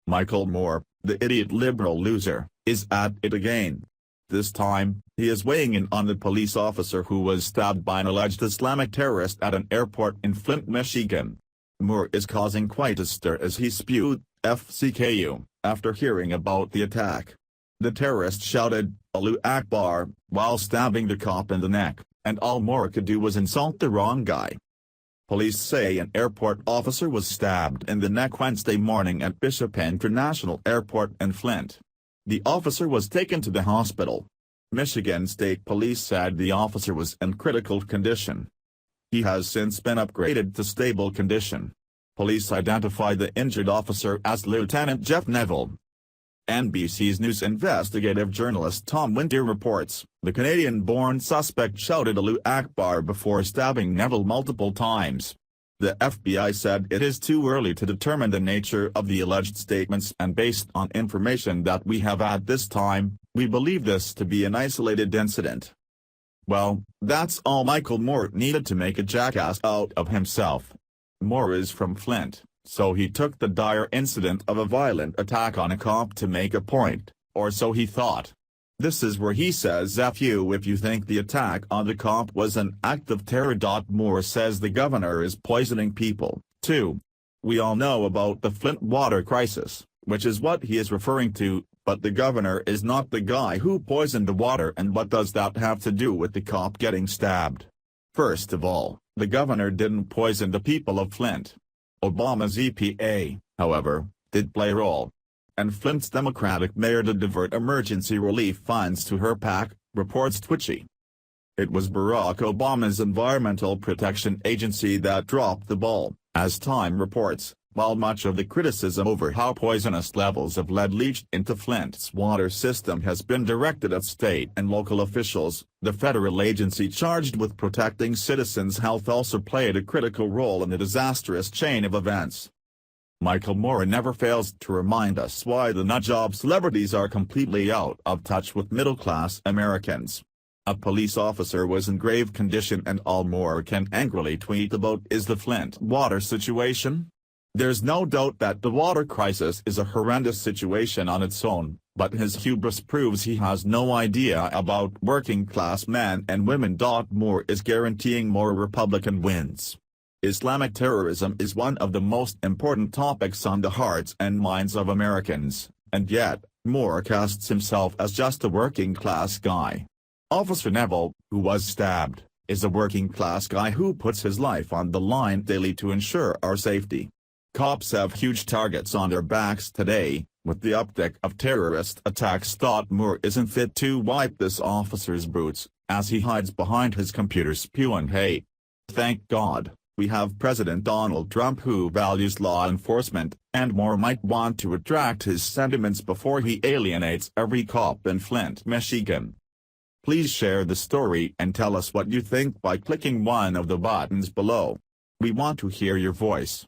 Michael Moore, the idiot liberal loser, is at it again. This time, he is weighing in on the police officer who was stabbed by an alleged Islamic terrorist at an airport in Flint, Michigan. Moore is causing quite a stir as he spewed FCKU after hearing about the attack. The terrorist shouted, "Allahu Akbar," while stabbing the cop in the neck, and all Moore could do was insult the wrong guy. Police say an airport officer was stabbed in the neck Wednesday morning at Bishop International Airport in Flint. The officer was taken to the hospital. Michigan State Police said the officer was in critical condition. He has since been upgraded to stable condition. Police identified the injured officer as Lieutenant Jeff Neville. NBC's news investigative journalist Tom Winter reports, the Canadian-born suspect shouted Allahu Akbar before stabbing Neville multiple times. The FBI said it is too early to determine the nature of the alleged statements, and based on information that we have at this time, we believe this to be an isolated incident. Well, that's all Michael Moore needed to make a jackass out of himself. Moore is from Flint, so he took the dire incident of a violent attack on a cop to make a point, or so he thought. This is where he says F you if you think the attack on the cop was an act of terror. Moore says the governor is poisoning people, too. We all know about the Flint water crisis, which is what he is referring to, but the governor is not the guy who poisoned the water. And what does that have to do with the cop getting stabbed? First of all, the governor didn't poison the people of Flint. Obama's EPA, however, did play a role. And Flint's Democratic mayor did divert emergency relief funds to her PAC, reports Twitchy. It was Barack Obama's Environmental Protection Agency that dropped the ball, as Time reports, while much of the criticism over how poisonous levels of lead leached into Flint's water system has been directed at state and local officials. The federal agency charged with protecting citizens' health also played a critical role in the disastrous chain of events. Michael Moore never fails to remind us why the nutjob celebrities are completely out of touch with middle-class Americans. A police officer was in grave condition, and all Moore can angrily tweet about is the Flint water situation. There's no doubt that the water crisis is a horrendous situation on its own, but his hubris proves he has no idea about working-class men and women. Moore is guaranteeing more Republican wins. Islamic terrorism is one of the most important topics on the hearts and minds of Americans, and yet, Moore casts himself as just a working-class guy. Officer Neville, who was stabbed, is a working-class guy who puts his life on the line daily to ensure our safety. Cops have huge targets on their backs today, with the uptick of terrorist attacks. Moore isn't fit to wipe this officer's boots, as he hides behind his computer spewing hate. Thank God, we have President Donald Trump who values law enforcement, and Moore might want to retract his sentiments before he alienates every cop in Flint, Michigan. Please share the story and tell us what you think by clicking one of the buttons below. We want to hear your voice.